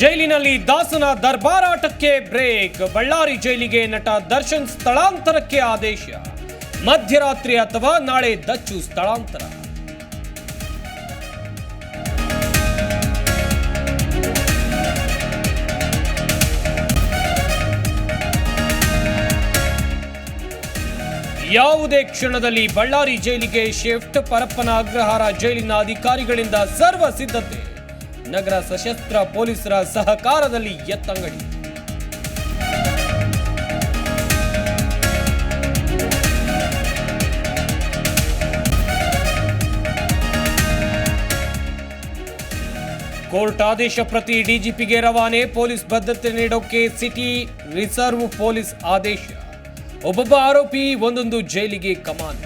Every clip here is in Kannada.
ಜೈಲಿನಲ್ಲಿ ದಾಸನ ದರ್ಬಾರಾಟಕ್ಕೆ ಬ್ರೇಕ್. ಬಳ್ಳಾರಿ ಜೈಲಿಗೆ ನಟ ದರ್ಶನ್ ಸ್ಥಳಾಂತರಕ್ಕೆ ಆದೇಶ. ಮಧ್ಯರಾತ್ರಿ ಅಥವಾ ನಾಳೆ ದಚ್ಚು ಸ್ಥಳಾಂತರ. ಯಾವುದೇ ಕ್ಷಣದಲ್ಲಿ ಬಳ್ಳಾರಿ ಜೈಲಿಗೆ ಶಿಫ್ಟ್. ಪರಪ್ಪನ ಅಗ್ರಹಾರ ಜೈಲಿನ ಅಧಿಕಾರಿಗಳಿಂದ ಸರ್ವ ಸಿದ್ಧತೆ. ನಗರ ಸಶಸ್ತ್ರ ಪೊಲೀಸರ ಸಹಕಾರದಲ್ಲಿ ಎತ್ತಂಗಡಿ. ಕೋರ್ಟ್ ಆದೇಶ ಪ್ರತಿ ಡಿಜಿಪಿಗೆ ರವಾನೆ. ಪೊಲೀಸ್ ಭದ್ರತೆ ನೀಡೋಕೆ ಸಿಟಿ ರಿಸರ್ವ್ ಪೊಲೀಸ್ ಆದೇಶ. ಒಬ್ಬೊಬ್ಬ ಆರೋಪಿ ಒಂದೊಂದು ಜೈಲಿಗೆ ಕಮಾನ್.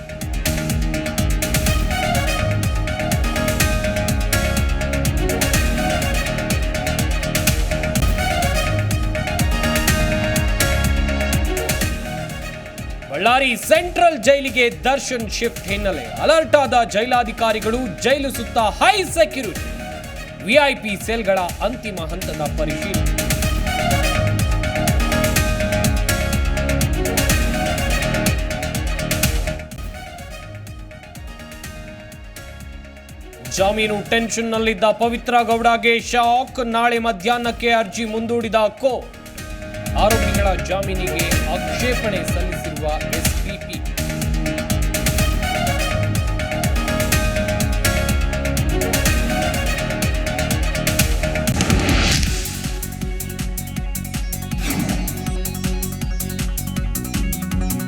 ಬಳ್ಳಾರಿ ಸೆಂಟ್ರಲ್ ಜೈಲಿಗೆ ದರ್ಶನ್ ಶಿಫ್ಟ್ ಹಿನ್ನೆಲೆ ಅಲರ್ಟ್ ಆದ ಜೈಲಾಧಿಕಾರಿಗಳು. ಜೈಲು ಸುತ್ತ ಹೈ ಸೆಕ್ಯೂರಿಟಿ. ವಿಐಪಿ ಸೆಲ್ಗಳ ಅಂತಿಮ ಹಂತದ ಪರಿಶೀಲನೆ. ಜಾಮೀನು ಟೆನ್ಷನ್ನಲ್ಲಿದ್ದ ಪವಿತ್ರ ಗೌಡಗೆ ಶಾಕ್. ನಾಳೆ ಮಧ್ಯಾಹ್ನಕ್ಕೆ ಅರ್ಜಿ ಮುಂದೂಡಿದ ಕೋರ್ಟ್. ಆರೋಪಿಗಳ ಜಾಮೀನಿಗೆ ಆಕ್ಷೇಪಣೆ ಸಲ್ಲಿಸಿರುವ ಎಸ್